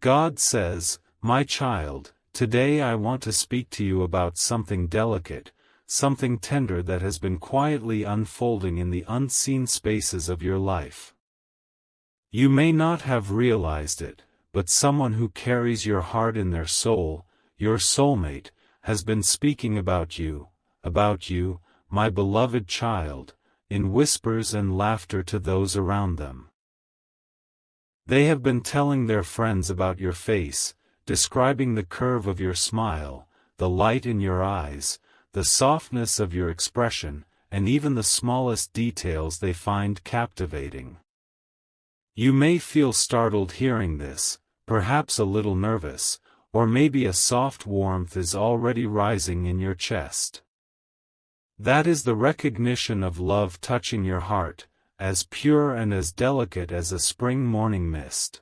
God says, "My child, today I want to speak to you about something delicate, something tender that has been quietly unfolding in the unseen spaces of your life. You may not have realized it, but someone who carries your heart in their soul, your soulmate, has been speaking about you, my beloved child, in whispers and laughter to those around them. They have been telling their friends about your face, describing the curve of your smile, the light in your eyes, the softness of your expression, and even the smallest details they find captivating. You may feel startled hearing this, perhaps a little nervous, or maybe a soft warmth is already rising in your chest. That is the recognition of love touching your heart, as pure and as delicate as a spring morning mist.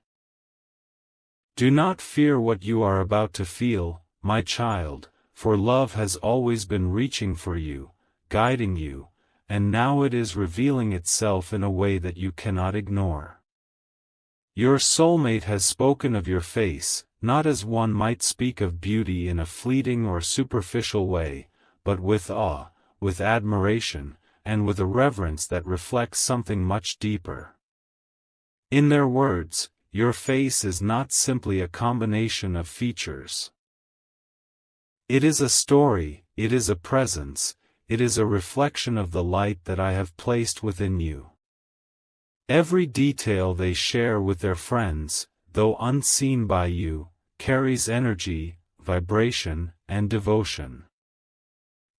Do not fear what you are about to feel, my child, for love has always been reaching for you, guiding you, and now it is revealing itself in a way that you cannot ignore. Your soulmate has spoken of your face, not as one might speak of beauty in a fleeting or superficial way, but with awe, with admiration, and with a reverence that reflects something much deeper. In their words, your face is not simply a combination of features. It is a story, it is a presence, it is a reflection of the light that I have placed within you. Every detail they share with their friends, though unseen by you, carries energy, vibration, and devotion.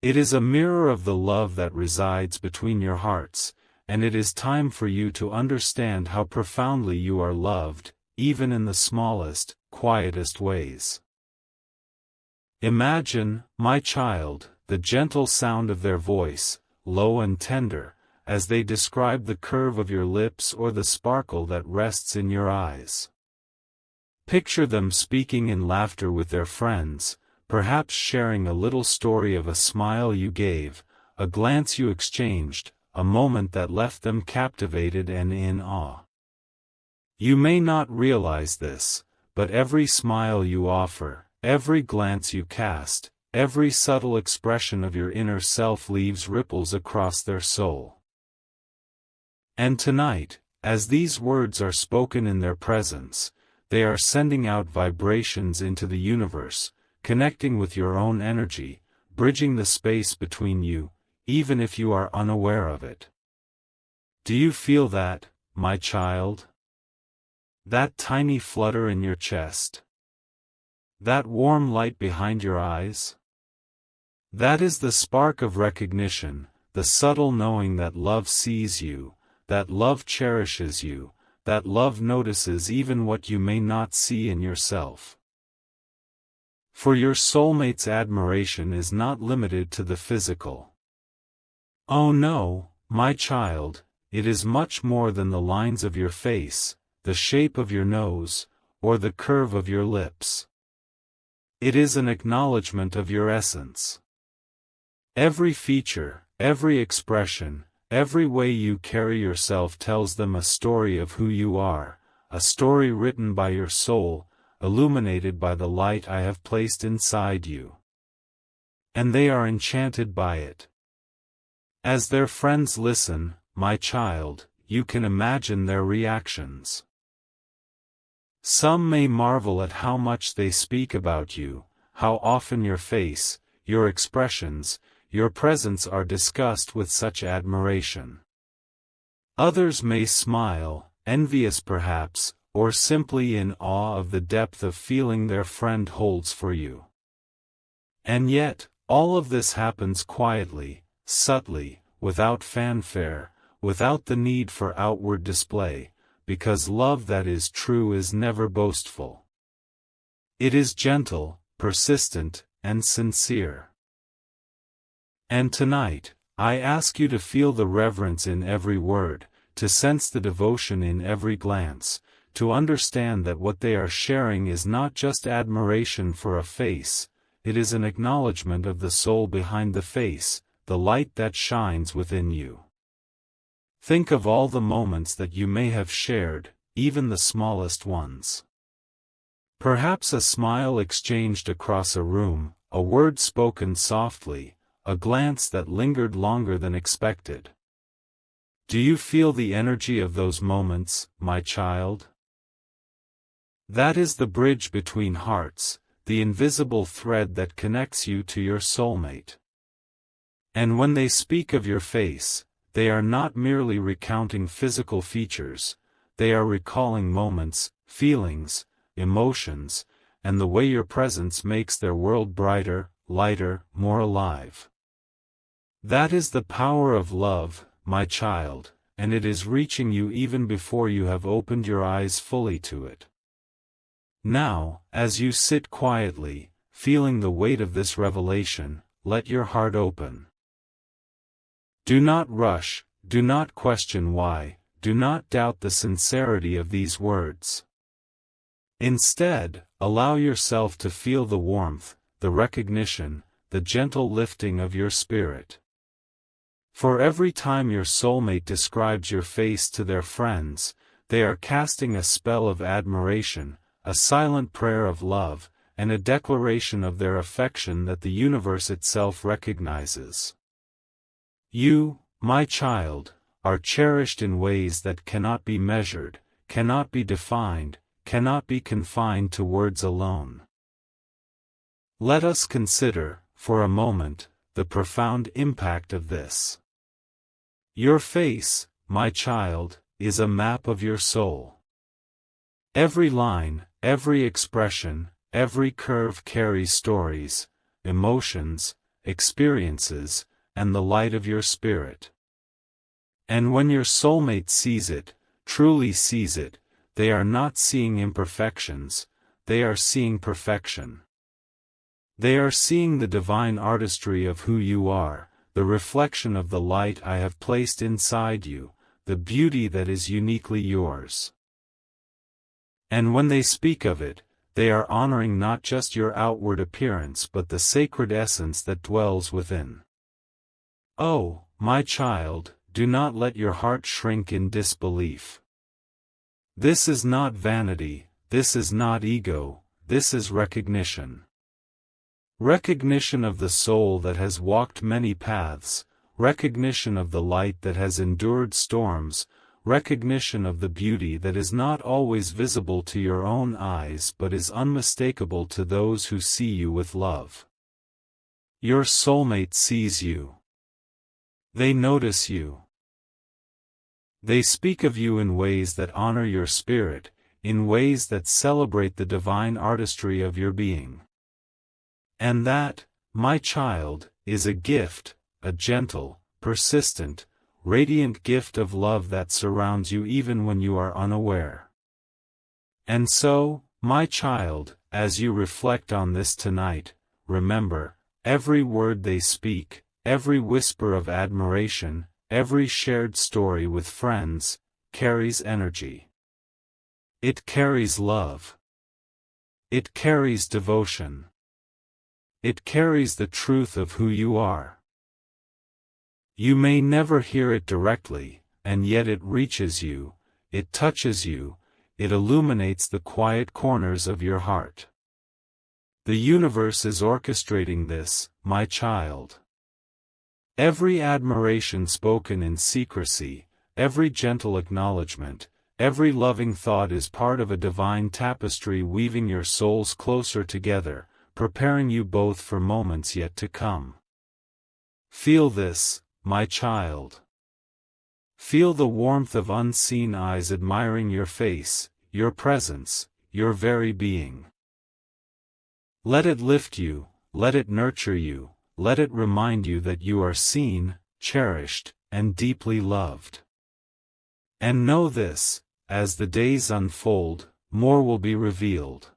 It is a mirror of the love that resides between your hearts, and it is time for you to understand how profoundly you are loved, even in the smallest, quietest ways. Imagine, my child, the gentle sound of their voice, low and tender, as they describe the curve of your lips or the sparkle that rests in your eyes. Picture them speaking in laughter with their friends, perhaps sharing a little story of a smile you gave, a glance you exchanged, a moment that left them captivated and in awe. You may not realize this, but every smile you offer, every glance you cast, every subtle expression of your inner self leaves ripples across their soul. And tonight, as these words are spoken in their presence, they are sending out vibrations into the universe, connecting with your own energy, bridging the space between you, even if you are unaware of it. Do you feel that, my child? That tiny flutter in your chest? That warm light behind your eyes? That is the spark of recognition, the subtle knowing that love sees you, that love cherishes you, that love notices even what you may not see in yourself. For your soulmate's admiration is not limited to the physical. Oh no, my child, it is much more than the lines of your face, the shape of your nose, or the curve of your lips. It is an acknowledgement of your essence. Every feature, every expression, every way you carry yourself tells them a story of who you are, a story written by your soul, illuminated by the light I have placed inside you. And they are enchanted by it. As their friends listen, my child, you can imagine their reactions. Some may marvel at how much they speak about you, how often your face, your expressions, your presence are discussed with such admiration. Others may smile, envious perhaps, or simply in awe of the depth of feeling their friend holds for you. And yet, all of this happens quietly, subtly, without fanfare, without the need for outward display, because love that is true is never boastful. It is gentle, persistent, and sincere. And tonight, I ask you to feel the reverence in every word, to sense the devotion in every glance, to understand that what they are sharing is not just admiration for a face, it is an acknowledgement of the soul behind the face, the light that shines within you. Think of all the moments that you may have shared, even the smallest ones. Perhaps a smile exchanged across a room, a word spoken softly, a glance that lingered longer than expected. Do you feel the energy of those moments, my child? That is the bridge between hearts, the invisible thread that connects you to your soulmate. And when they speak of your face, they are not merely recounting physical features, they are recalling moments, feelings, emotions, and the way your presence makes their world brighter, lighter, more alive. That is the power of love, my child, and it is reaching you even before you have opened your eyes fully to it. Now, as you sit quietly, feeling the weight of this revelation, let your heart open. Do not rush, do not question why, do not doubt the sincerity of these words. Instead, allow yourself to feel the warmth, the recognition, the gentle lifting of your spirit. For every time your soulmate describes your face to their friends, they are casting a spell of admiration, a silent prayer of love, and a declaration of their affection that the universe itself recognizes. You, my child, are cherished in ways that cannot be measured, cannot be defined, cannot be confined to words alone. Let us consider, for a moment, the profound impact of this. Your face, my child, is a map of your soul. Every line, every expression, every curve carries stories, emotions, experiences, and the light of your spirit. And when your soulmate sees it, truly sees it, they are not seeing imperfections, they are seeing perfection. They are seeing the divine artistry of who you are, the reflection of the light I have placed inside you, the beauty that is uniquely yours. And when they speak of it, they are honoring not just your outward appearance but the sacred essence that dwells within. Oh, my child, do not let your heart shrink in disbelief. This is not vanity, this is not ego, this is recognition. Recognition of the soul that has walked many paths, recognition of the light that has endured storms, recognition of the beauty that is not always visible to your own eyes but is unmistakable to those who see you with love. Your soulmate sees you. They notice you. They speak of you in ways that honor your spirit, in ways that celebrate the divine artistry of your being. And that, my child, is a gift, a gentle, persistent, radiant gift of love that surrounds you even when you are unaware. And so, my child, as you reflect on this tonight, remember, every word they speak, every whisper of admiration, every shared story with friends, carries energy. It carries love. It carries devotion. It carries the truth of who you are. You may never hear it directly, and yet it reaches you, it touches you, it illuminates the quiet corners of your heart. The universe is orchestrating this, my child. Every admiration spoken in secrecy, every gentle acknowledgement, every loving thought is part of a divine tapestry weaving your souls closer together, preparing you both for moments yet to come. Feel this, my child. Feel the warmth of unseen eyes admiring your face, your presence, your very being. Let it lift you, let it nurture you, let it remind you that you are seen, cherished, and deeply loved. And know this, as the days unfold, more will be revealed.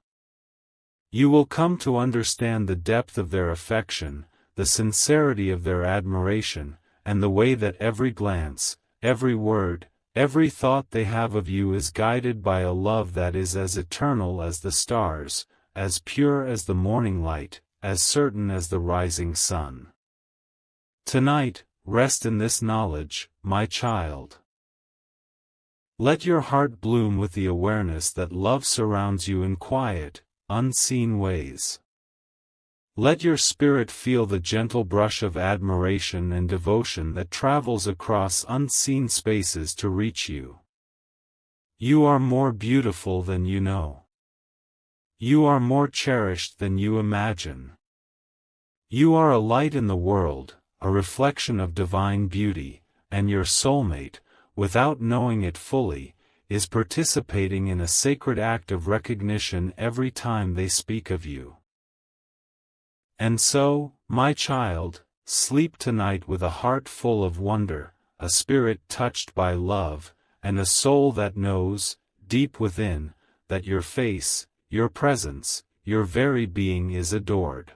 You will come to understand the depth of their affection, the sincerity of their admiration, and the way that every glance, every word, every thought they have of you is guided by a love that is as eternal as the stars, as pure as the morning light, as certain as the rising sun. Tonight, rest in this knowledge, my child. Let your heart bloom with the awareness that love surrounds you in quiet, unseen ways. Let your spirit feel the gentle brush of admiration and devotion that travels across unseen spaces to reach you. You are more beautiful than you know. You are more cherished than you imagine. You are a light in the world, a reflection of divine beauty, and your soulmate, without knowing it fully, is participating in a sacred act of recognition every time they speak of you. And so, my child, sleep tonight with a heart full of wonder, a spirit touched by love, and a soul that knows, deep within, that your face, your presence, your very being is adored.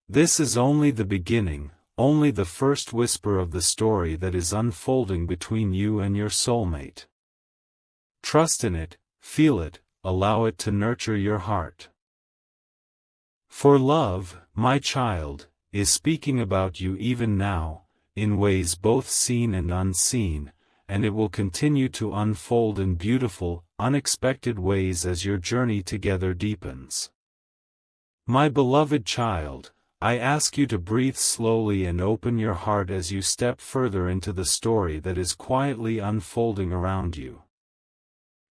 This is only the beginning, only the first whisper of the story that is unfolding between you and your soulmate. Trust in it, feel it, allow it to nurture your heart. For love, my child, is speaking about you even now, in ways both seen and unseen, and it will continue to unfold in beautiful, unexpected ways as your journey together deepens. My beloved child, I ask you to breathe slowly and open your heart as you step further into the story that is quietly unfolding around you.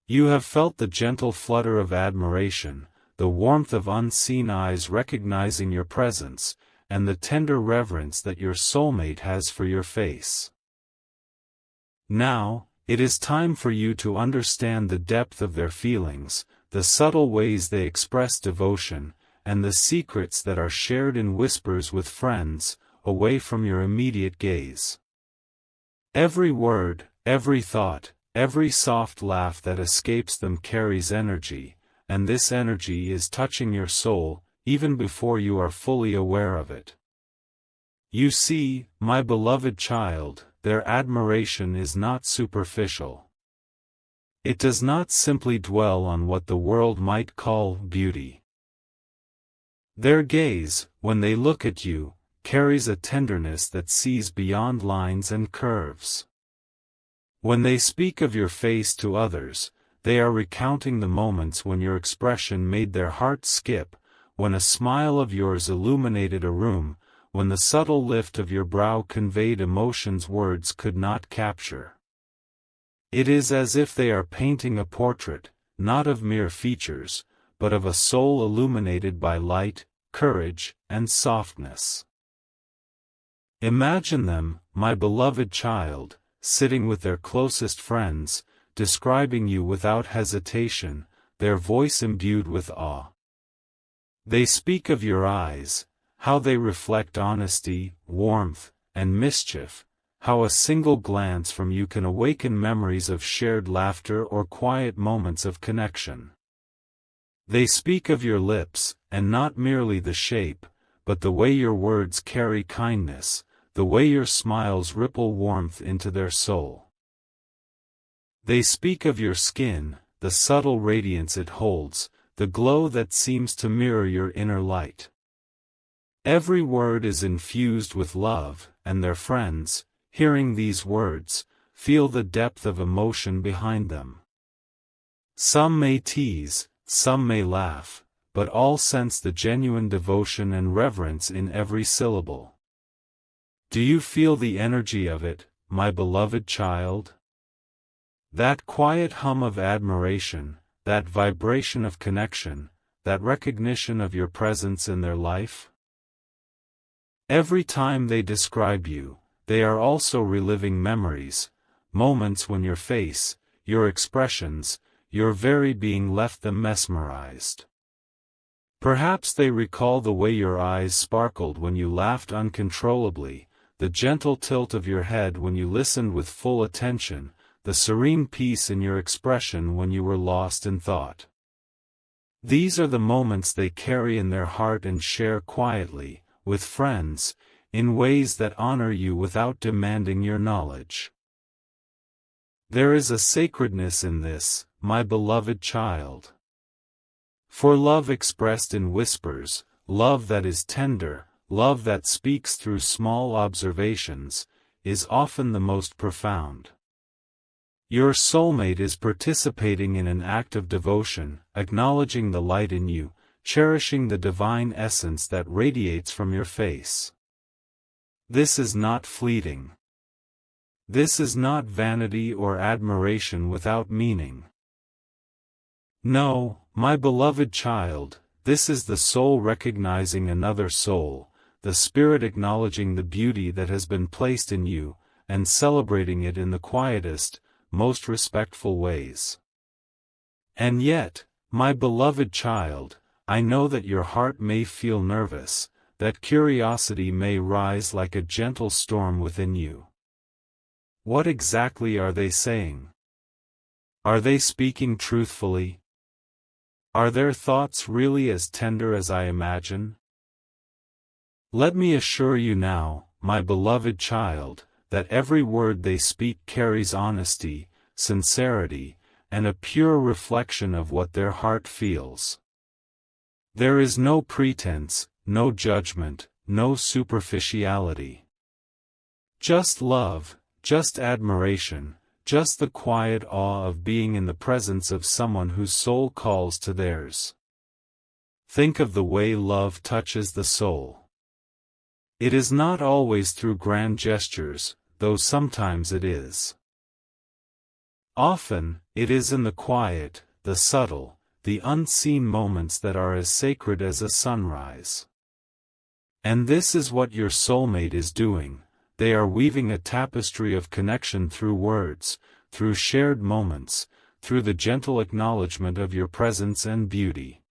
You have felt the gentle flutter of admiration, the warmth of unseen eyes recognizing your presence, and the tender reverence that your soulmate has for your face. Now, it is time for you to understand the depth of their feelings, the subtle ways they express devotion, and the secrets that are shared in whispers with friends, away from your immediate gaze. Every word, every thought, every soft laugh that escapes them carries energy, and this energy is touching your soul, even before you are fully aware of it. You see, my beloved child, their admiration is not superficial. It does not simply dwell on what the world might call beauty. Their gaze, when they look at you, carries a tenderness that sees beyond lines and curves. When they speak of your face to others, they are recounting the moments when your expression made their hearts skip, when a smile of yours illuminated a room, when the subtle lift of your brow conveyed emotions words could not capture. It is as if they are painting a portrait, not of mere features, but of a soul illuminated by light, courage, and softness. Imagine them, my beloved child, sitting with their closest friends, describing you without hesitation, their voice imbued with awe. They speak of your eyes, how they reflect honesty, warmth, and mischief, how a single glance from you can awaken memories of shared laughter or quiet moments of connection. They speak of your lips, and not merely the shape, but the way your words carry kindness, the way your smiles ripple warmth into their soul. They speak of your skin, the subtle radiance it holds, the glow that seems to mirror your inner light. Every word is infused with love, and their friends, hearing these words, feel the depth of emotion behind them. Some may tease, some may laugh, but all sense the genuine devotion and reverence in every syllable. Do you feel the energy of it, my beloved child? That quiet hum of admiration, that vibration of connection, that recognition of your presence in their life? Every time they describe you, they are also reliving memories, moments when your face, your expressions, your very being left them mesmerized. Perhaps they recall the way your eyes sparkled when you laughed uncontrollably, the gentle tilt of your head when you listened with full attention, the serene peace in your expression when you were lost in thought. These are the moments they carry in their heart and share quietly, with friends, in ways that honor you without demanding your knowledge. There is a sacredness in this, my beloved child. For love expressed in whispers, love that is tender, love that speaks through small observations, is often the most profound. Your soulmate is participating in an act of devotion, acknowledging the light in you, cherishing the divine essence that radiates from your face. This is not fleeting. This is not vanity or admiration without meaning. No, my beloved child, this is the soul recognizing another soul, the spirit acknowledging the beauty that has been placed in you, and celebrating it in the quietest, most respectful ways. And yet, my beloved child, I know that your heart may feel nervous, that curiosity may rise like a gentle storm within you. What exactly are they saying? Are they speaking truthfully? Are their thoughts really as tender as I imagine? Let me assure you now, my beloved child, that every word they speak carries honesty, sincerity, and a pure reflection of what their heart feels. There is no pretense, no judgment, no superficiality. Just love, just admiration, just the quiet awe of being in the presence of someone whose soul calls to theirs. Think of the way love touches the soul. It is not always through grand gestures, though sometimes it is. Often, it is in the quiet, the subtle, the unseen moments that are as sacred as a sunrise. And this is what your soulmate is doing. They are weaving a tapestry of connection through words, through shared moments, through the gentle acknowledgement of your presence and beauty.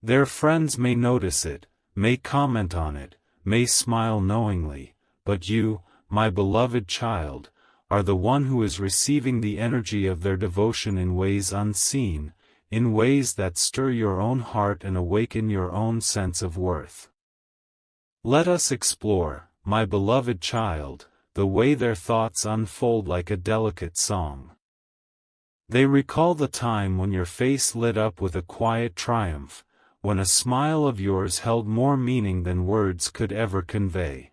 Their friends may notice it, may comment on it, may smile knowingly, but you, my beloved child, are the one who is receiving the energy of their devotion in ways unseen, in ways that stir your own heart and awaken your own sense of worth. Let us explore, my beloved child, the way their thoughts unfold like a delicate song. They recall the time when your face lit up with a quiet triumph, when a smile of yours held more meaning than words could ever convey.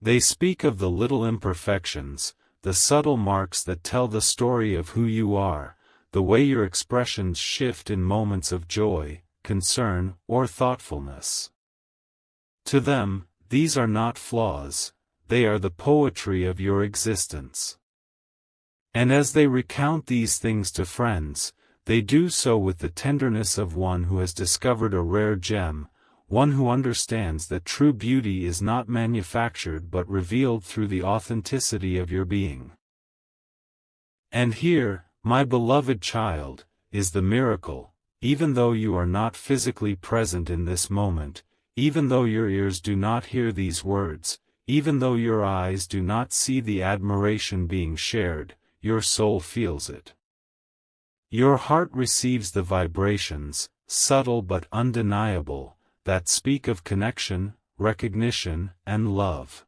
They speak of the little imperfections, the subtle marks that tell the story of who you are, the way your expressions shift in moments of joy, concern, or thoughtfulness. To them, these are not flaws, they are the poetry of your existence. And as they recount these things to friends, they do so with the tenderness of one who has discovered a rare gem, one who understands that true beauty is not manufactured but revealed through the authenticity of your being. And here, my beloved child, is the miracle. Even though you are not physically present in this moment, even though your ears do not hear these words, even though your eyes do not see the admiration being shared, your soul feels it. Your heart receives the vibrations, subtle but undeniable, that speak of connection, recognition, and love.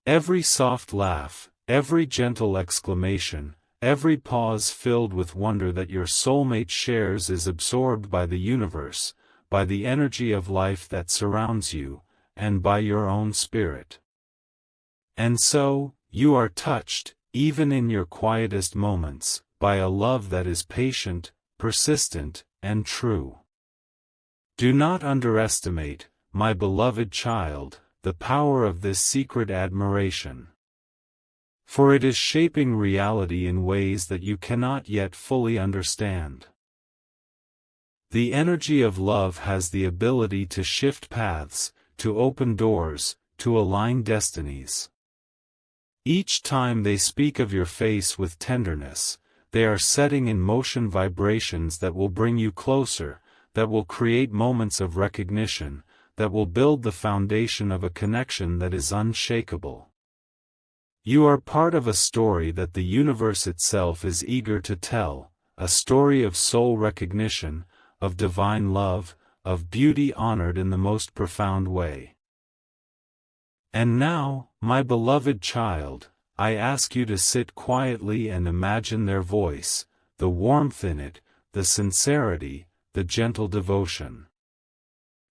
Every soft laugh, every gentle exclamation, every pause filled with wonder that your soulmate shares is absorbed by the universe, by the energy of life that surrounds you, and by your own spirit. And so, you are touched, even in your quietest moments, by a love that is patient, persistent, and true. Do not underestimate, my beloved child, the power of this secret admiration. For it is shaping reality in ways that you cannot yet fully understand. The energy of love has the ability to shift paths, to open doors, to align destinies. Each time they speak of your face with tenderness, they are setting in motion vibrations that will bring you closer, that will create moments of recognition, that will build the foundation of a connection that is unshakable. You are part of a story that the universe itself is eager to tell, a story of soul recognition, of divine love, of beauty honored in the most profound way. And now, my beloved child, I ask you to sit quietly and imagine their voice, the warmth in it, the sincerity, the gentle devotion.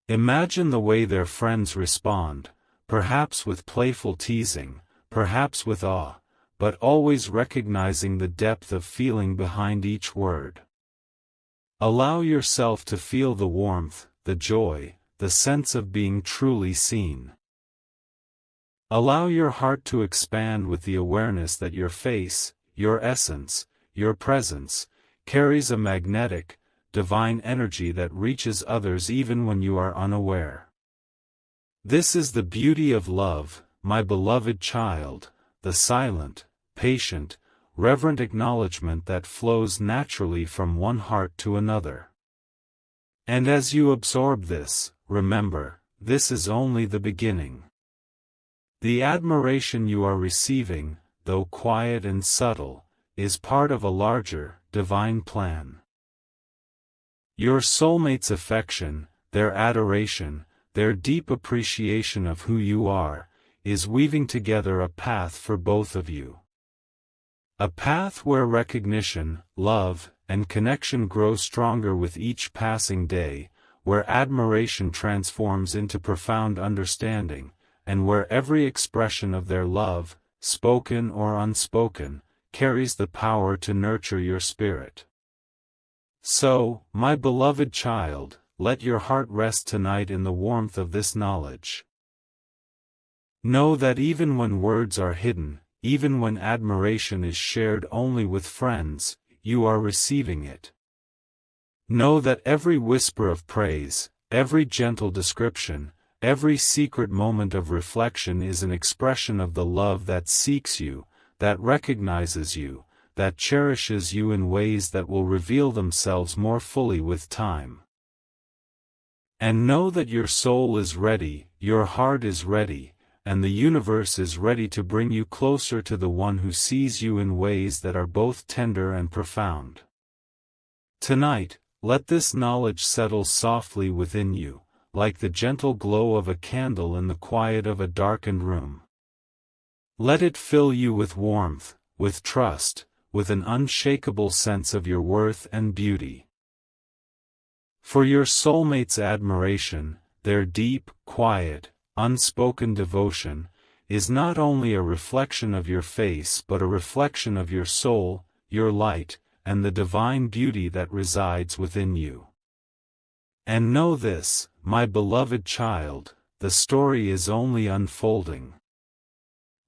Imagine the way their friends respond, perhaps with playful teasing, perhaps with awe, but always recognizing the depth of feeling behind each word. Allow yourself to feel the warmth, the joy, the sense of being truly seen. Allow your heart to expand with the awareness that your face, your essence, your presence, carries a magnetic, divine energy that reaches others even when you are unaware. This is the beauty of love, my beloved child, the silent, patient, reverent acknowledgement that flows naturally from one heart to another. And as you absorb this, remember, this is only the beginning. The admiration you are receiving, though quiet and subtle, is part of a larger, divine plan. Your soulmate's affection, their adoration, their deep appreciation of who you are, is weaving together a path for both of you. A path where recognition, love, and connection grow stronger with each passing day, where admiration transforms into profound understanding, and where every expression of their love, spoken or unspoken, carries the power to nurture your spirit. So, my beloved child, let your heart rest tonight in the warmth of this knowledge. Know that even when words are hidden, even when admiration is shared only with friends, you are receiving it. Know that every whisper of praise, every gentle description, every secret moment of reflection is an expression of the love that seeks you, that recognizes you, that cherishes you in ways that will reveal themselves more fully with time. And know that your soul is ready, your heart is ready, and the universe is ready to bring you closer to the one who sees you in ways that are both tender and profound. Tonight, let this knowledge settle softly within you, like the gentle glow of a candle in the quiet of a darkened room. Let it fill you with warmth, with trust, with an unshakable sense of your worth and beauty. For your soulmate's admiration, their deep, quiet, unspoken devotion, is not only a reflection of your face but a reflection of your soul, your light, and the divine beauty that resides within you. And know this, my beloved child, the story is only unfolding.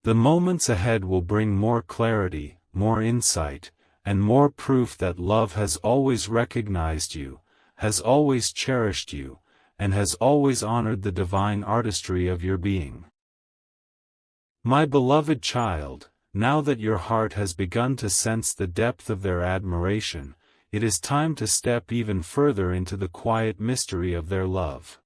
The moments ahead will bring more clarity, more insight, and more proof that love has always recognized you, has always cherished you, and has always honored the divine artistry of your being. My beloved child, now that your heart has begun to sense the depth of their admiration, it is time to step even further into the quiet mystery of their love.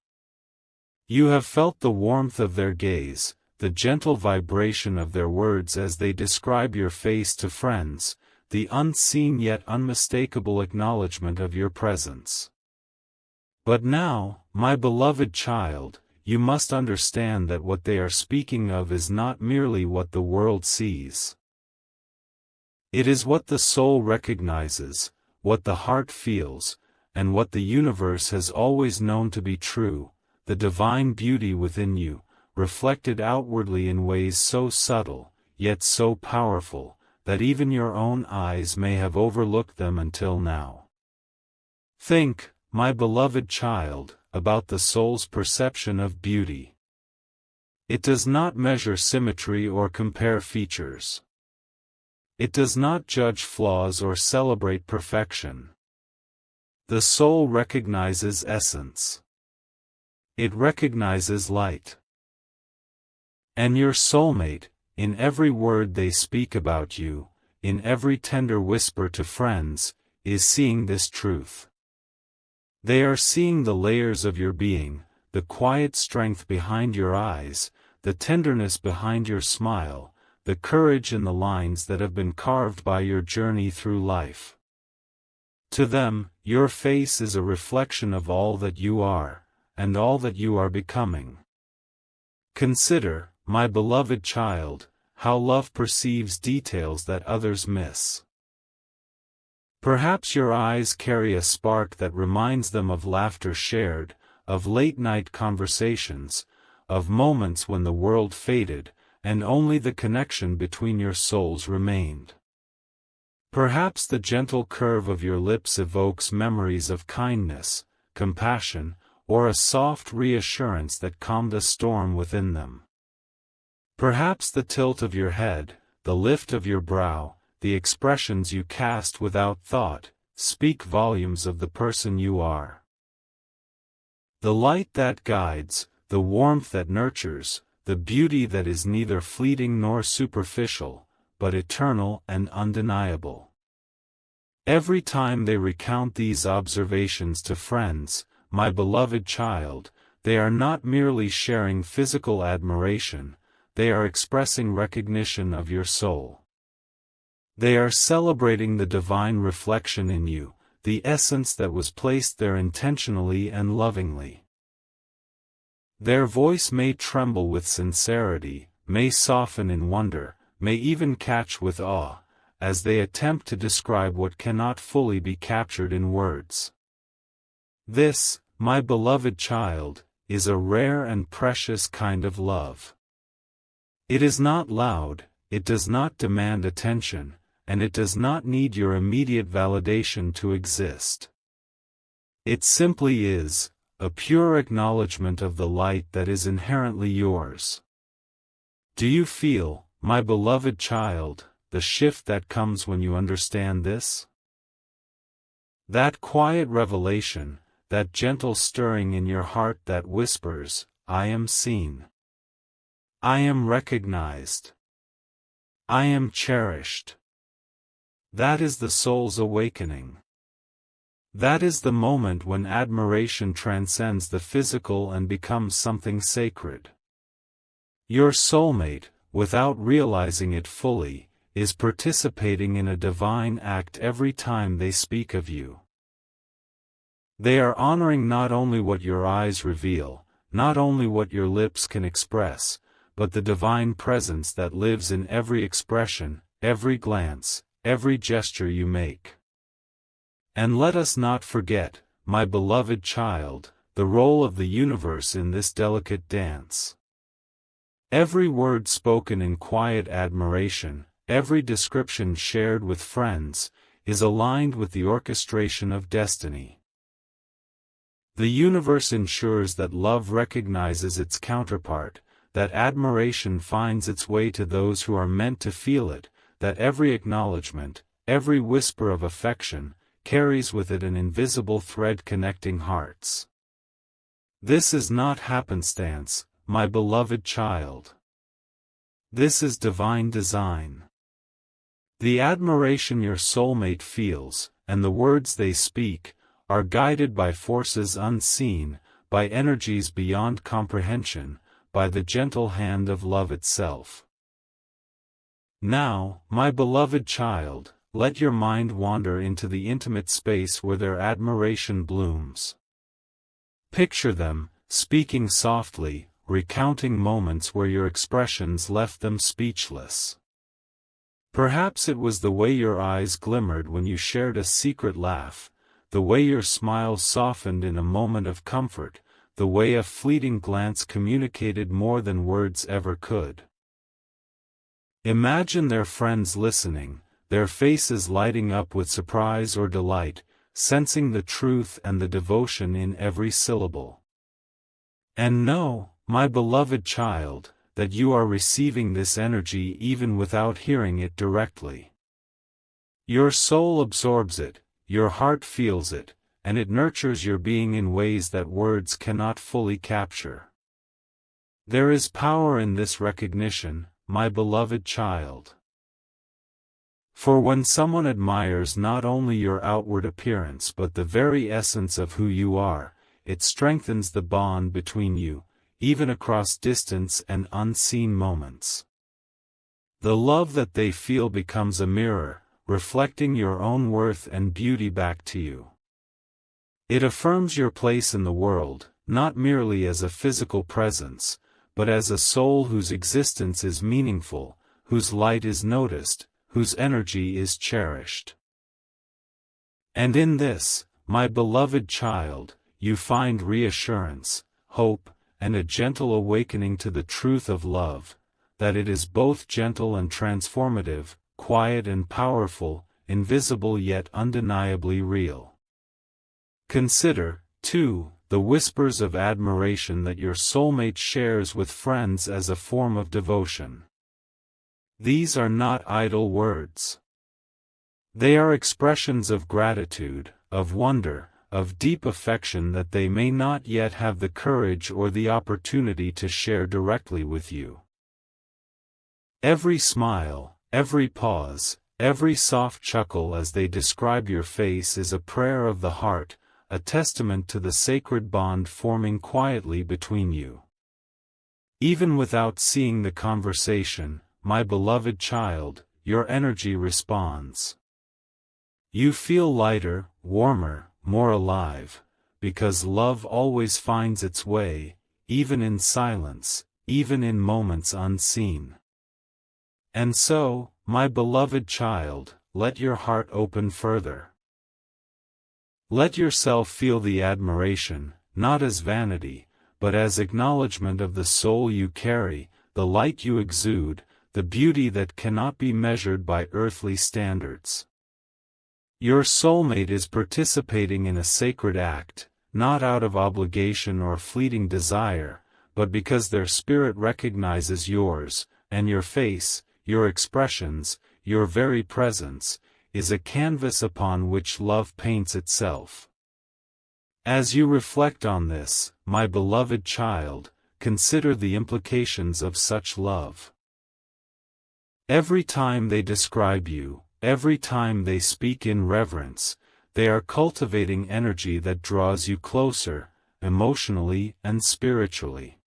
You have felt the warmth of their gaze, the gentle vibration of their words as they describe your face to friends, the unseen yet unmistakable acknowledgement of your presence. But now, my beloved child, you must understand that what they are speaking of is not merely what the world sees. It is what the soul recognizes, what the heart feels, and what the universe has always known to be true, the divine beauty within you, reflected outwardly in ways so subtle, yet so powerful, that even your own eyes may have overlooked them until now. Think, my beloved child, about the soul's perception of beauty. It does not measure symmetry or compare features. It does not judge flaws or celebrate perfection. The soul recognizes essence. It recognizes light. And your soulmate, in every word they speak about you, in every tender whisper to friends, is seeing this truth. They are seeing the layers of your being, the quiet strength behind your eyes, the tenderness behind your smile, the courage in the lines that have been carved by your journey through life. To them, your face is a reflection of all that you are, and all that you are becoming. Consider, my beloved child, how love perceives details that others miss. Perhaps your eyes carry a spark that reminds them of laughter shared, of late-night conversations, of moments when the world faded, and only the connection between your souls remained. Perhaps the gentle curve of your lips evokes memories of kindness, compassion, or a soft reassurance that calmed a storm within them. Perhaps the tilt of your head, the lift of your brow, the expressions you cast without thought, speak volumes of the person you are. The light that guides, the warmth that nurtures, the beauty that is neither fleeting nor superficial, but eternal and undeniable. Every time they recount these observations to friends, my beloved child, they are not merely sharing physical admiration, they are expressing recognition of your soul. They are celebrating the divine reflection in you, the essence that was placed there intentionally and lovingly. Their voice may tremble with sincerity, may soften in wonder, may even catch with awe, as they attempt to describe what cannot fully be captured in words. This, my beloved child, is a rare and precious kind of love. It is not loud, it does not demand attention, and it does not need your immediate validation to exist. It simply is, a pure acknowledgement of the light that is inherently yours. Do you feel, my beloved child, the shift that comes when you understand this? That quiet revelation, that gentle stirring in your heart that whispers, I am seen. I am recognized. I am cherished. That is the soul's awakening. That is the moment when admiration transcends the physical and becomes something sacred. Your soulmate, without realizing it fully, is participating in a divine act every time they speak of you. They are honoring not only what your eyes reveal, not only what your lips can express, but the divine presence that lives in every expression, every glance, every gesture you make. And let us not forget, my beloved child, the role of the universe in this delicate dance. Every word spoken in quiet admiration, every description shared with friends, is aligned with the orchestration of destiny. The universe ensures that love recognizes its counterpart, that admiration finds its way to those who are meant to feel it, that every acknowledgement, every whisper of affection, carries with it an invisible thread connecting hearts. This is not happenstance, my beloved child. This is divine design. The admiration your soulmate feels, and the words they speak, are guided by forces unseen, by energies beyond comprehension, by the gentle hand of love itself. Now, my beloved child, let your mind wander into the intimate space where their admiration blooms. Picture them, speaking softly, recounting moments where your expressions left them speechless. Perhaps it was the way your eyes glimmered when you shared a secret laugh, the way your smile softened in a moment of comfort, the way a fleeting glance communicated more than words ever could. Imagine their friends listening, their faces lighting up with surprise or delight, sensing the truth and the devotion in every syllable. And know, my beloved child, that you are receiving this energy even without hearing it directly. Your soul absorbs it, your heart feels it, and it nurtures your being in ways that words cannot fully capture. There is power in this recognition, my beloved child. For when someone admires not only your outward appearance but the very essence of who you are, it strengthens the bond between you, even across distance and unseen moments. The love that they feel becomes a mirror, reflecting your own worth and beauty back to you. It affirms your place in the world, not merely as a physical presence, but as a soul whose existence is meaningful, whose light is noticed, whose energy is cherished. And in this, my beloved child, you find reassurance, hope, and a gentle awakening to the truth of love, that it is both gentle and transformative, quiet and powerful, invisible yet undeniably real. Consider, too, the whispers of admiration that your soulmate shares with friends as a form of devotion. These are not idle words. They are expressions of gratitude, of wonder, of deep affection that they may not yet have the courage or the opportunity to share directly with you. Every smile, every pause, every soft chuckle as they describe your face is a prayer of the heart, a testament to the sacred bond forming quietly between you. Even without seeing the conversation, my beloved child, your energy responds. You feel lighter, warmer, more alive, because love always finds its way, even in silence, even in moments unseen. And so, my beloved child, let your heart open further. Let yourself feel the admiration, not as vanity, but as acknowledgement of the soul you carry, the light you exude, the beauty that cannot be measured by earthly standards. Your soulmate is participating in a sacred act, not out of obligation or fleeting desire, but because their spirit recognizes yours, and your face, your expressions, your very presence, is a canvas upon which love paints itself. As you reflect on this, my beloved child, consider the implications of such love. Every time they describe you, every time they speak in reverence, they are cultivating energy that draws you closer, emotionally and spiritually.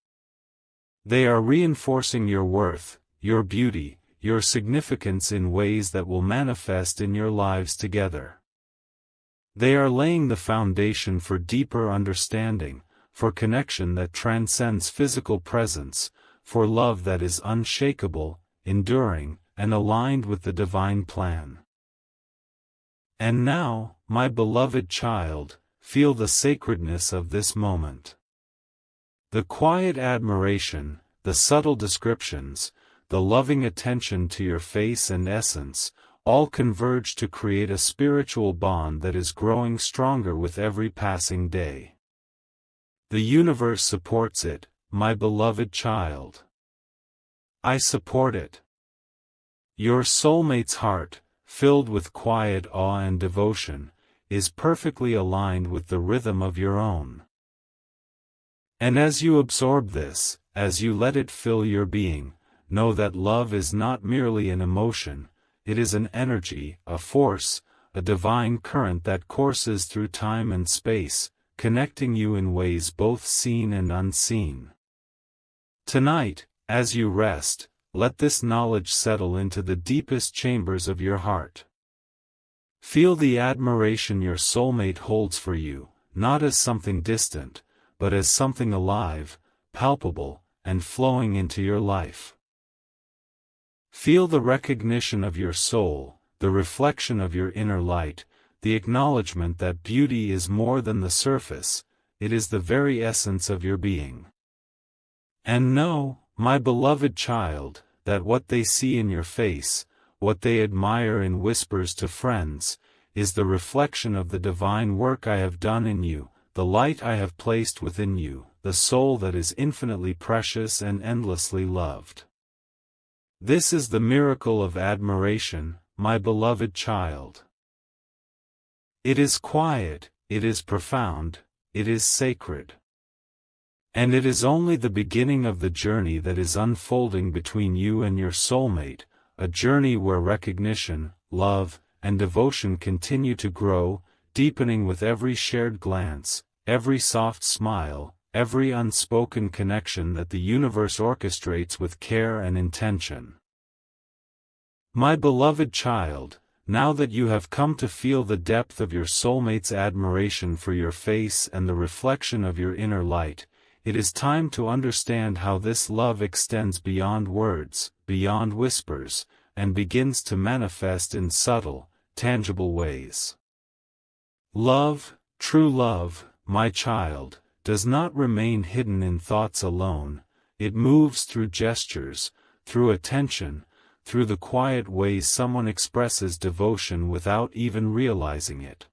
They are reinforcing your worth, your beauty, your significance in ways that will manifest in your lives together. They are laying the foundation for deeper understanding, for connection that transcends physical presence, for love that is unshakable, enduring, and aligned with the divine plan. And now, my beloved child, feel the sacredness of this moment. The quiet admiration, the subtle descriptions, the loving attention to your face and essence, all converge to create a spiritual bond that is growing stronger with every passing day. The universe supports it, my beloved child. I support it. Your soulmate's heart, filled with quiet awe and devotion, is perfectly aligned with the rhythm of your own. And as you absorb this, as you let it fill your being, know that love is not merely an emotion, it is an energy, a force, a divine current that courses through time and space, connecting you in ways both seen and unseen. Tonight, as you rest, let this knowledge settle into the deepest chambers of your heart. Feel the admiration your soulmate holds for you, not as something distant, but as something alive, palpable, and flowing into your life. Feel the recognition of your soul, the reflection of your inner light, the acknowledgement that beauty is more than the surface, it is the very essence of your being. And know, my beloved child, that what they see in your face, what they admire in whispers to friends, is the reflection of the divine work I have done in you, the light I have placed within you, the soul that is infinitely precious and endlessly loved. This is the miracle of admiration, my beloved child. It is quiet, it is profound, it is sacred. And it is only the beginning of the journey that is unfolding between you and your soulmate, a journey where recognition, love, and devotion continue to grow, deepening with every shared glance, every soft smile, every unspoken connection that the universe orchestrates with care and intention. My beloved child, now that you have come to feel the depth of your soulmate's admiration for your face and the reflection of your inner light, it is time to understand how this love extends beyond words, beyond whispers, and begins to manifest in subtle, tangible ways. Love, true love, my child, does not remain hidden in thoughts alone, it moves through gestures, through attention, through the quiet ways someone expresses devotion without even realizing it.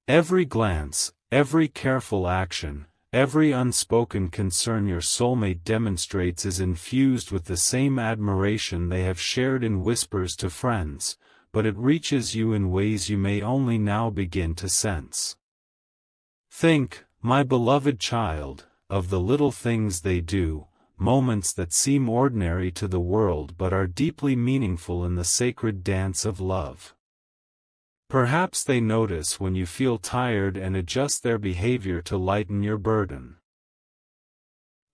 Every glance, every careful action, every unspoken concern your soulmate demonstrates is infused with the same admiration they have shared in whispers to friends, but it reaches you in ways you may only now begin to sense. Think, my beloved child, of the little things they do, moments that seem ordinary to the world but are deeply meaningful in the sacred dance of love. Perhaps they notice when you feel tired and adjust their behavior to lighten your burden.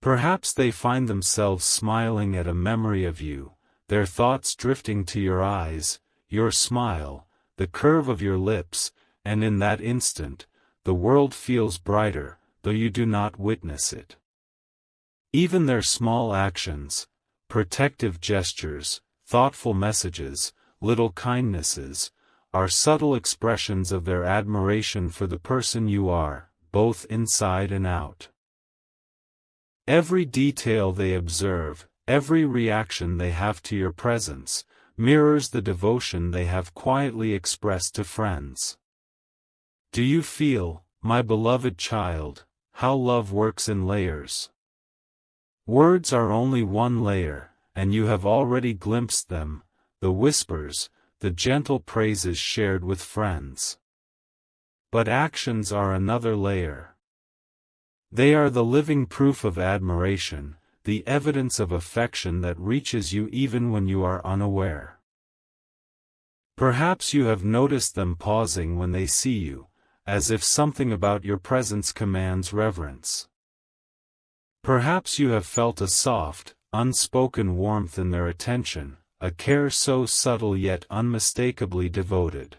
Perhaps they find themselves smiling at a memory of you, their thoughts drifting to your eyes, your smile, the curve of your lips, and in that instant, the world feels brighter, though you do not witness it. Even their small actions, protective gestures, thoughtful messages, little kindnesses, are subtle expressions of their admiration for the person you are, both inside and out. Every detail they observe, every reaction they have to your presence, mirrors the devotion they have quietly expressed to friends. Do you feel, my beloved child, how love works in layers? Words are only one layer, and you have already glimpsed them, the whispers, the gentle praises shared with friends. But actions are another layer. They are the living proof of admiration, the evidence of affection that reaches you even when you are unaware. Perhaps you have noticed them pausing when they see you, as if something about your presence commands reverence. Perhaps you have felt a soft, unspoken warmth in their attention, a care so subtle yet unmistakably devoted.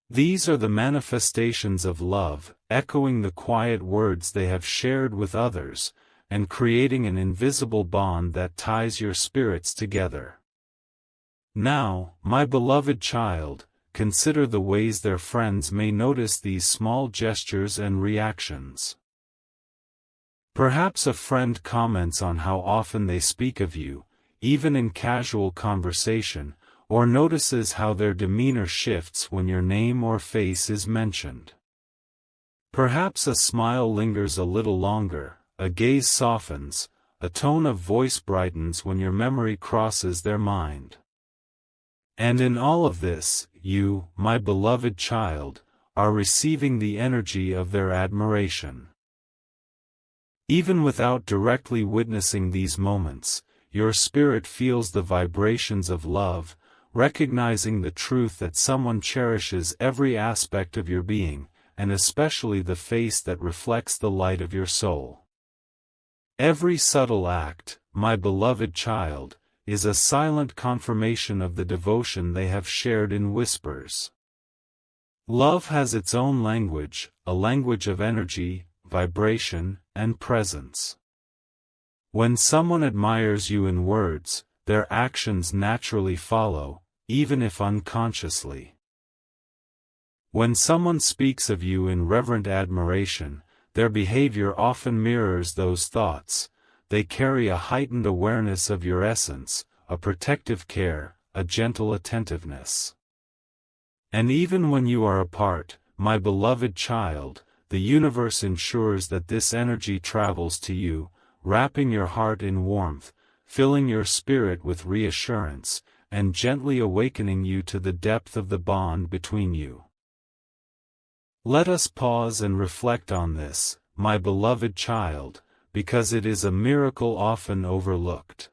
These are the manifestations of love, echoing the quiet words they have shared with others, and creating an invisible bond that ties your spirits together. Now, my beloved child, consider the ways their friends may notice these small gestures and reactions. Perhaps a friend comments on how often they speak of you, even in casual conversation, or notices how their demeanor shifts when your name or face is mentioned. Perhaps a smile lingers a little longer, a gaze softens, a tone of voice brightens when your memory crosses their mind. And in all of this, you, my beloved child, are receiving the energy of their admiration. Even without directly witnessing these moments, your spirit feels the vibrations of love, recognizing the truth that someone cherishes every aspect of your being, and especially the face that reflects the light of your soul. Every subtle act, my beloved child, is a silent confirmation of the devotion they have shared in whispers. Love has its own language, a language of energy, vibration, and presence. When someone admires you in words, their actions naturally follow, even if unconsciously. When someone speaks of you in reverent admiration, their behavior often mirrors those thoughts. They carry a heightened awareness of your essence, a protective care, a gentle attentiveness. And even when you are apart, my beloved child, the universe ensures that this energy travels to you, wrapping your heart in warmth, filling your spirit with reassurance, and gently awakening you to the depth of the bond between you. Let us pause and reflect on this, my beloved child, because it is a miracle often overlooked.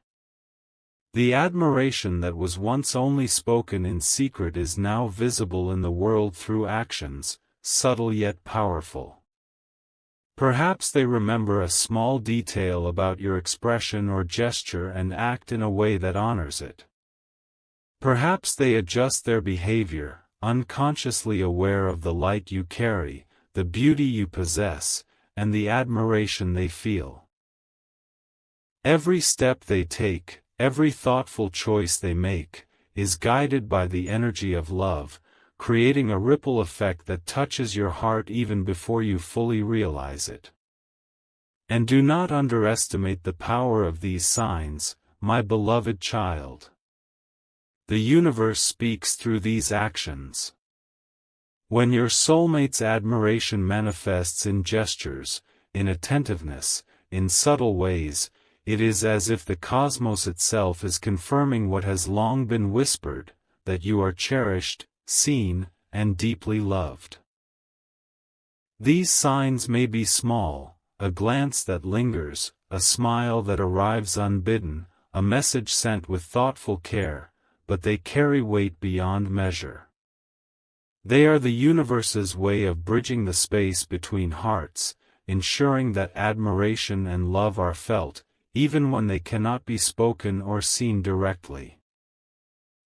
The admiration that was once only spoken in secret is now visible in the world through actions, subtle yet powerful. Perhaps they remember a small detail about your expression or gesture and act in a way that honors it. Perhaps they adjust their behavior, unconsciously aware of the light you carry, the beauty you possess, and the admiration they feel. Every step they take, every thoughtful choice they make, is guided by the energy of love, creating a ripple effect that touches your heart even before you fully realize it. And do not underestimate the power of these signs, my beloved child. The universe speaks through these actions. When your soulmate's admiration manifests in gestures, in attentiveness, in subtle ways, it is as if the cosmos itself is confirming what has long been whispered, that you are cherished, seen, and deeply loved. These signs may be small, a glance that lingers, a smile that arrives unbidden, a message sent with thoughtful care, but they carry weight beyond measure. They are the universe's way of bridging the space between hearts, ensuring that admiration and love are felt, even when they cannot be spoken or seen directly.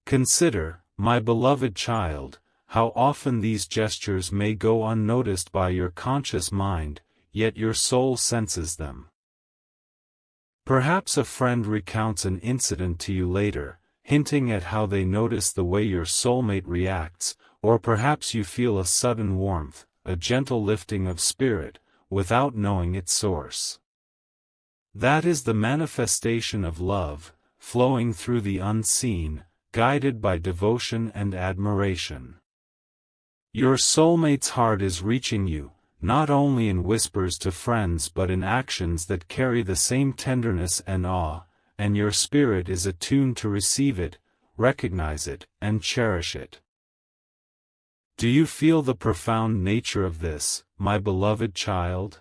Consider, my beloved child, how often these gestures may go unnoticed by your conscious mind, yet your soul senses them. Perhaps a friend recounts an incident to you later, hinting at how they notice the way your soulmate reacts, or perhaps you feel a sudden warmth, a gentle lifting of spirit, without knowing its source. That is the manifestation of love, flowing through the unseen, guided by devotion and admiration. Your soulmate's heart is reaching you, not only in whispers to friends but in actions that carry the same tenderness and awe, and your spirit is attuned to receive it, recognize it, and cherish it. Do you feel the profound nature of this, my beloved child?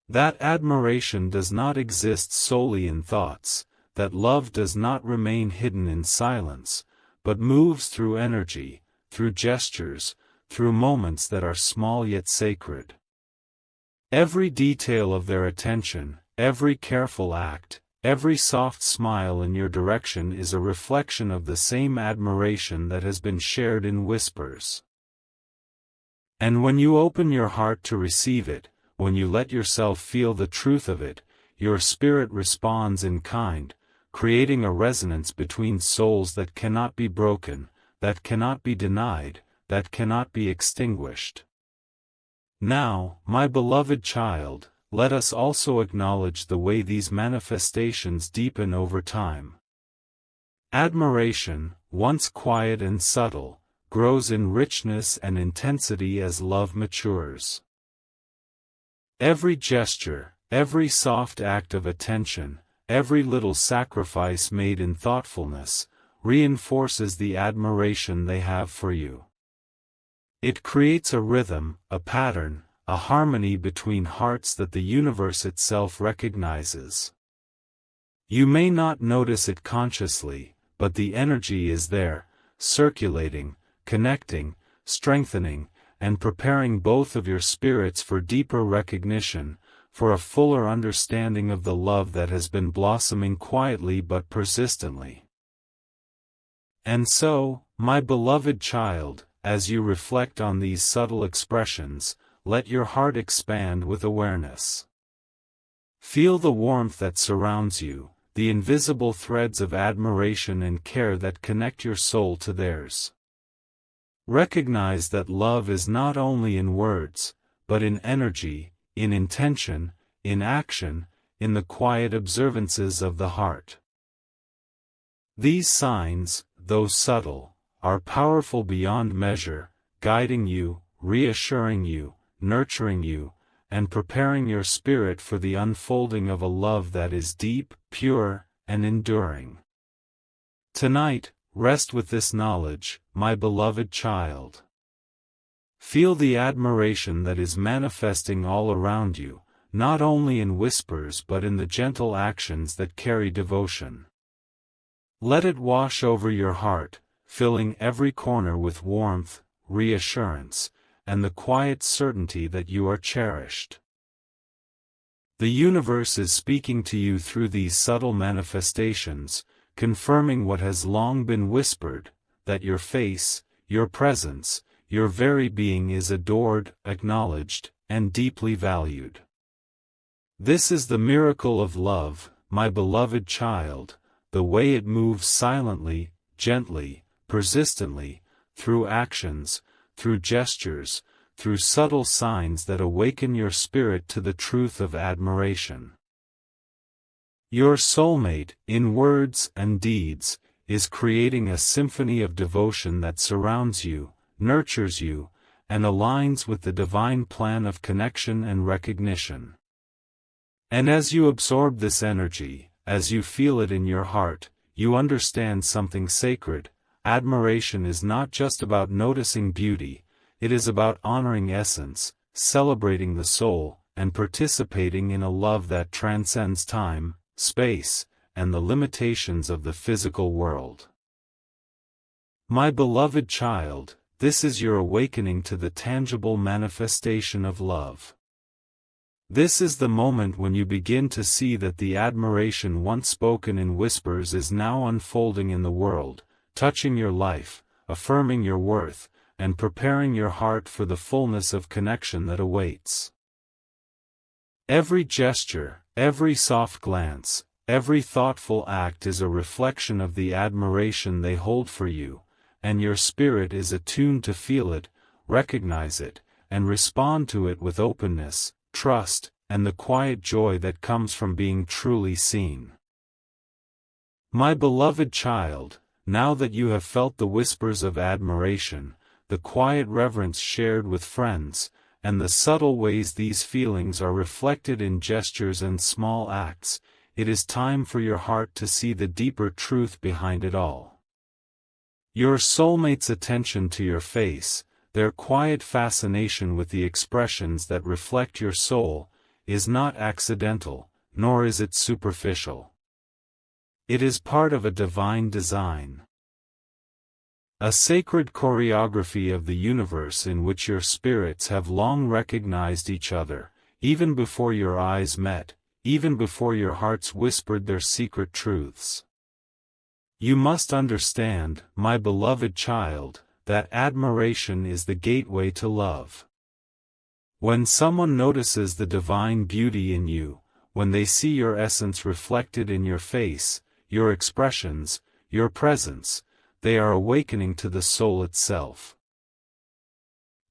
That admiration does not exist solely in thoughts, that love does not remain hidden in silence, but moves through energy, through gestures, through moments that are small yet sacred. Every detail of their attention, every careful act, every soft smile in your direction is a reflection of the same admiration that has been shared in whispers. And when you open your heart to receive it, when you let yourself feel the truth of it, your spirit responds in kind, creating a resonance between souls that cannot be broken, that cannot be denied, that cannot be extinguished. Now, my beloved child, let us also acknowledge the way these manifestations deepen over time. Admiration, once quiet and subtle, grows in richness and intensity as love matures. Every gesture, every soft act of attention, every little sacrifice made in thoughtfulness, reinforces the admiration they have for you. It creates a rhythm, a pattern, a harmony between hearts that the universe itself recognizes. You may not notice it consciously, but the energy is there, circulating, connecting, strengthening, and preparing both of your spirits for deeper recognition, for a fuller understanding of the love that has been blossoming quietly but persistently. And so, my beloved child, as you reflect on these subtle expressions, let your heart expand with awareness. Feel the warmth that surrounds you, the invisible threads of admiration and care that connect your soul to theirs. Recognize that love is not only in words, but in energy, in intention, in action, in the quiet observances of the heart. These signs, though subtle, are powerful beyond measure, guiding you, reassuring you, nurturing you, and preparing your spirit for the unfolding of a love that is deep, pure, and enduring. Tonight, rest with this knowledge, my beloved child. Feel the admiration that is manifesting all around you, not only in whispers but in the gentle actions that carry devotion. Let it wash over your heart, filling every corner with warmth, reassurance, and the quiet certainty that you are cherished. The universe is speaking to you through these subtle manifestations, confirming what has long been whispered, that your face, your presence, your very being is adored, acknowledged, and deeply valued. This is the miracle of love, my beloved child, the way it moves silently, gently, persistently, through actions, through gestures, through subtle signs that awaken your spirit to the truth of admiration. Your soulmate, in words and deeds, is creating a symphony of devotion that surrounds you, nurtures you, and aligns with the divine plan of connection and recognition. And as you absorb this energy, as you feel it in your heart, you understand something sacred. Admiration is not just about noticing beauty, it is about honoring essence, celebrating the soul, and participating in a love that transcends time, space, and the limitations of the physical world. My beloved child, this is your awakening to the tangible manifestation of love. This is the moment when you begin to see that the admiration once spoken in whispers is now unfolding in the world, touching your life, affirming your worth, and preparing your heart for the fullness of connection that awaits. Every gesture, every soft glance, every thoughtful act is a reflection of the admiration they hold for you, and your spirit is attuned to feel it, recognize it, and respond to it with openness, trust, and the quiet joy that comes from being truly seen. My beloved child, now that you have felt the whispers of admiration, the quiet reverence shared with friends, and the subtle ways these feelings are reflected in gestures and small acts, it is time for your heart to see the deeper truth behind it all. Your soulmate's attention to your face, their quiet fascination with the expressions that reflect your soul, is not accidental, nor is it superficial. It is part of a divine design. A sacred choreography of the universe in which your spirits have long recognized each other, even before your eyes met, even before your hearts whispered their secret truths. You must understand, my beloved child, that admiration is the gateway to love. When someone notices the divine beauty in you, when they see your essence reflected in your face, your expressions, your presence, they are awakening to the soul itself.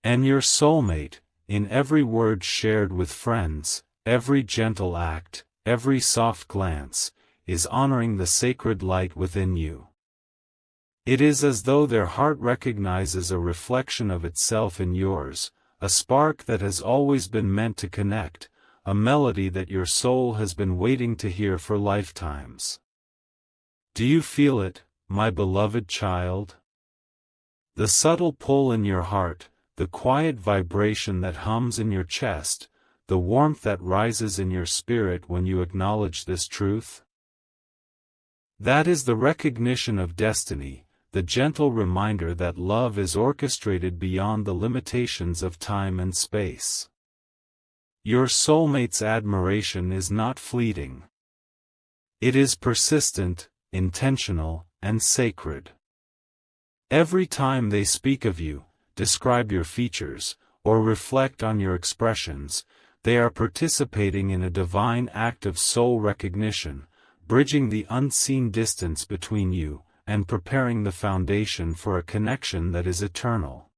And your soulmate, in every word shared with friends, every gentle act, every soft glance, is honoring the sacred light within you. It is as though their heart recognizes a reflection of itself in yours, a spark that has always been meant to connect, a melody that your soul has been waiting to hear for lifetimes. Do you feel it, my beloved child? The subtle pull in your heart, the quiet vibration that hums in your chest, the warmth that rises in your spirit when you acknowledge this truth? That is the recognition of destiny, the gentle reminder that love is orchestrated beyond the limitations of time and space. Your soulmate's admiration is not fleeting. It is persistent, intentional, and sacred. Every time they speak of you, describe your features, or reflect on your expressions, they are participating in a divine act of soul recognition, bridging the unseen distance between you, and preparing the foundation for a connection that is eternal.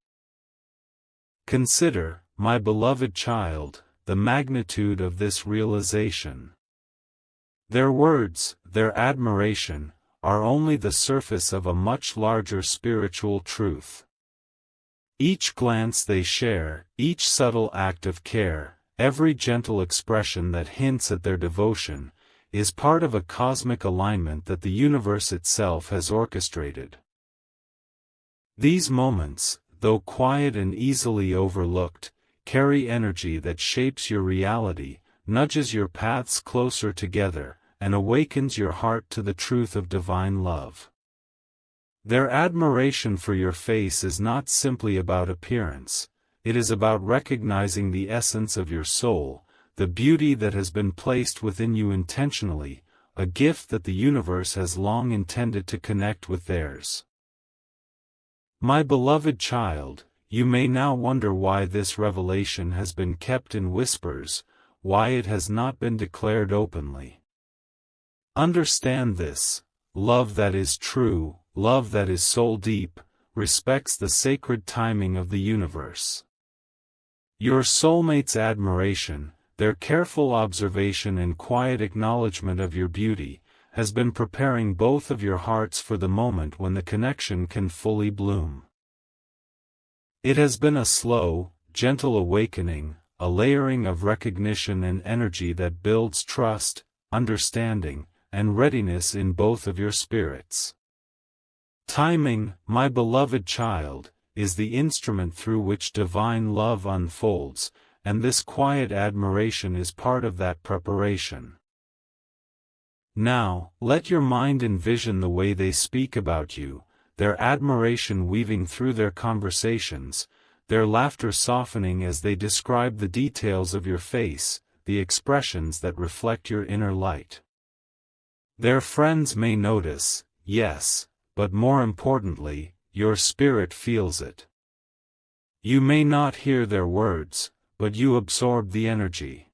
Consider, my beloved child, the magnitude of this realization. Their words, their admiration, are only the surface of a much larger spiritual truth. Each glance they share, each subtle act of care, every gentle expression that hints at their devotion, is part of a cosmic alignment that the universe itself has orchestrated. These moments, though quiet and easily overlooked, carry energy that shapes your reality, nudges your paths closer together, and awakens your heart to the truth of divine love. Their admiration for your face is not simply about appearance, it is about recognizing the essence of your soul, the beauty that has been placed within you intentionally, a gift that the universe has long intended to connect with theirs. My beloved child, you may now wonder why this revelation has been kept in whispers, why it has not been declared openly. Understand this: love that is true, love that is soul deep, respects the sacred timing of the universe. Your soulmate's admiration, their careful observation and quiet acknowledgement of your beauty, has been preparing both of your hearts for the moment when the connection can fully bloom. It has been a slow, gentle awakening, a layering of recognition and energy that builds trust, understanding, and readiness in both of your spirits. Timing, my beloved child, is the instrument through which divine love unfolds, and this quiet admiration is part of that preparation. Now, let your mind envision the way they speak about you, their admiration weaving through their conversations, their laughter softening as they describe the details of your face, the expressions that reflect your inner light. Their friends may notice, yes, but more importantly, your spirit feels it. You may not hear their words, but you absorb the energy.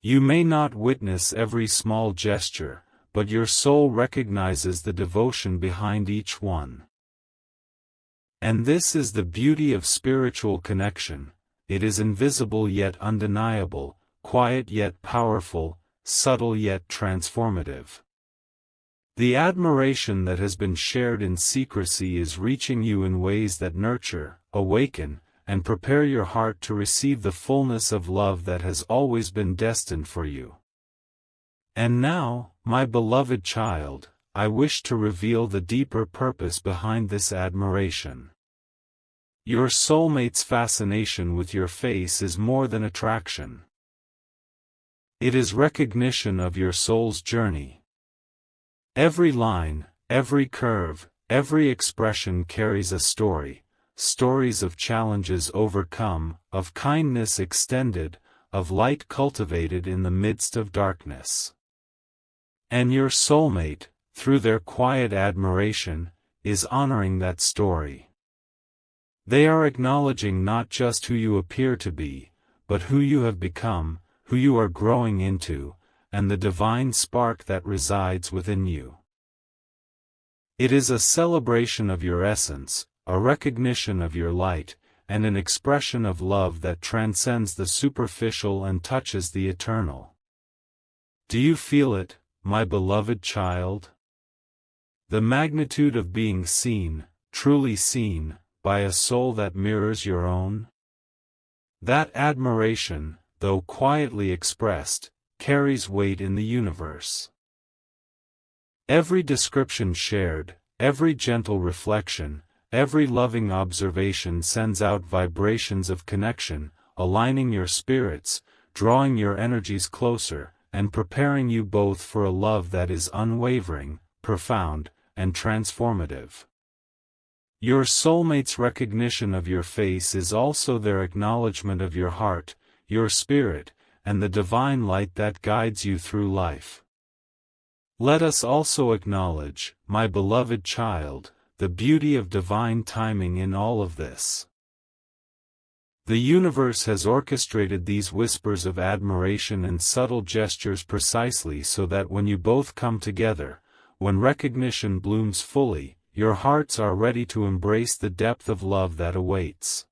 You may not witness every small gesture, but your soul recognizes the devotion behind each one. And this is the beauty of spiritual connection. It is invisible yet undeniable, quiet yet powerful, subtle yet transformative. The admiration that has been shared in secrecy is reaching you in ways that nurture, awaken, and prepare your heart to receive the fullness of love that has always been destined for you. And now, my beloved child, I wish to reveal the deeper purpose behind this admiration. Your soulmate's fascination with your face is more than attraction. It is recognition of your soul's journey. Every line, every curve, every expression carries a story. Stories of challenges overcome, of kindness extended, of light cultivated in the midst of darkness. And your soulmate, through their quiet admiration, is honoring that story. They are acknowledging not just who you appear to be, but who you have become, who you are growing into, and the divine spark that resides within you. It is a celebration of your essence, a recognition of your light, and an expression of love that transcends the superficial and touches the eternal. Do you feel it, my beloved child? The magnitude of being seen, truly seen, by a soul that mirrors your own? That admiration, though quietly expressed, carries weight in the universe. Every description shared, every gentle reflection, every loving observation sends out vibrations of connection, aligning your spirits, drawing your energies closer, and preparing you both for a love that is unwavering, profound, and transformative. Your soulmate's recognition of your face is also their acknowledgement of your heart, your spirit, and the divine light that guides you through life. Let us also acknowledge, my beloved child, the beauty of divine timing in all of this. The universe has orchestrated these whispers of admiration and subtle gestures precisely so that when you both come together, when recognition blooms fully, your hearts are ready to embrace the depth of love that awaits.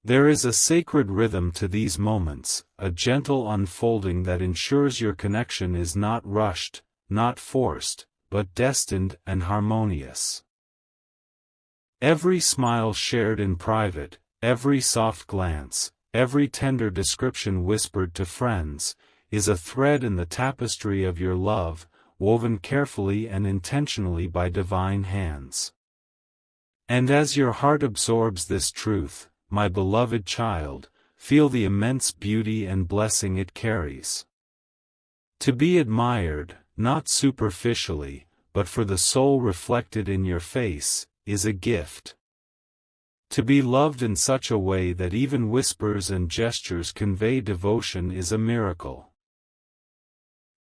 There is a sacred rhythm to these moments, a gentle unfolding that ensures your connection is not rushed, not forced, but destined and harmonious. Every smile shared in private, every soft glance, every tender description whispered to friends, is a thread in the tapestry of your love, woven carefully and intentionally by divine hands. And as your heart absorbs this truth, my beloved child, feel the immense beauty and blessing it carries. To be admired, not superficially, but for the soul reflected in your face, is a gift. To be loved in such a way that even whispers and gestures convey devotion is a miracle.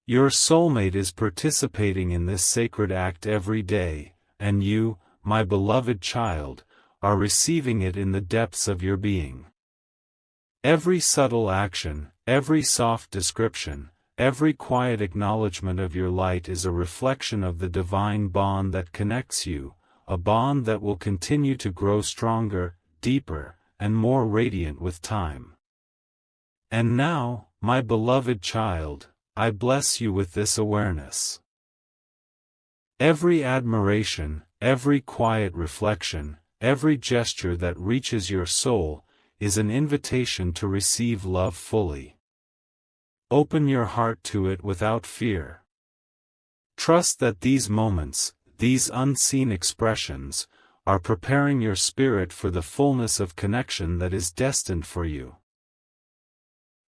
Your soulmate is participating in this sacred act every day, and you, my beloved child, are receiving it in the depths of your being. Every subtle action, every soft description, every quiet acknowledgement of your light is a reflection of the divine bond that connects you, a bond that will continue to grow stronger, deeper, and more radiant with time. And now, my beloved child, I bless you with this awareness. Every admiration, every quiet reflection, every gesture that reaches your soul, is an invitation to receive love fully. Open your heart to it without fear. Trust that these moments, these unseen expressions, are preparing your spirit for the fullness of connection that is destined for you.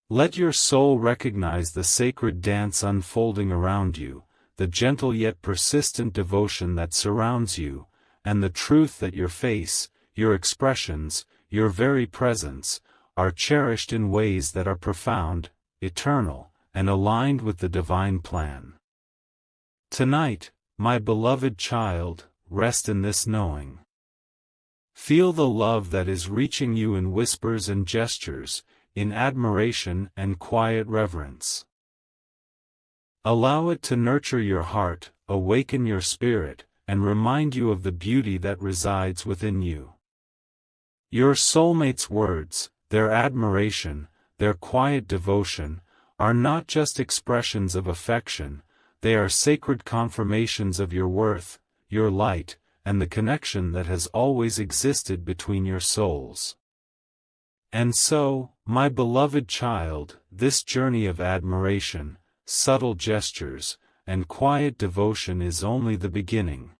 Let your soul recognize the sacred dance unfolding around you, the gentle yet persistent devotion that surrounds you, and the truth that your face, your expressions, your very presence, are cherished in ways that are profound, eternal, and aligned with the divine plan. Tonight, my beloved child, rest in this knowing. Feel the love that is reaching you in whispers and gestures, in admiration and quiet reverence. Allow it to nurture your heart, awaken your spirit, and remind you of the beauty that resides within you. Your soulmate's words, their admiration, their quiet devotion, are not just expressions of affection, they are sacred confirmations of your worth, your light, and the connection that has always existed between your souls. And so, my beloved child, this journey of admiration, subtle gestures, and quiet devotion is only the beginning.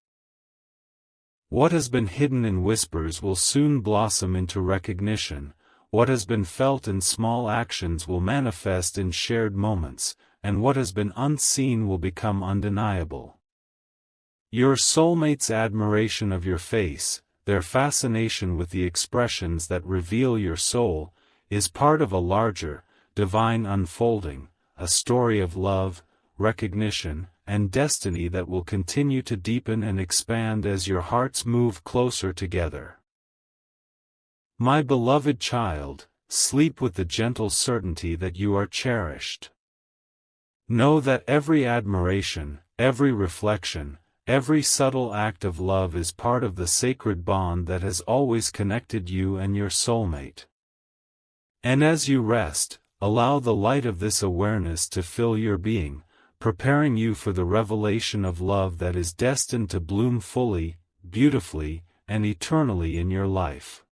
What has been hidden in whispers will soon blossom into recognition, what has been felt in small actions will manifest in shared moments, and what has been unseen will become undeniable. Your soulmate's admiration of your face, their fascination with the expressions that reveal your soul, is part of a larger, divine unfolding, a story of love, recognition, and destiny that will continue to deepen and expand as your hearts move closer together. My beloved child, sleep with the gentle certainty that you are cherished. Know that every admiration, every reflection, every subtle act of love is part of the sacred bond that has always connected you and your soulmate. And as you rest, allow the light of this awareness to fill your being, preparing you for the revelation of love that is destined to bloom fully, beautifully, and eternally in your life.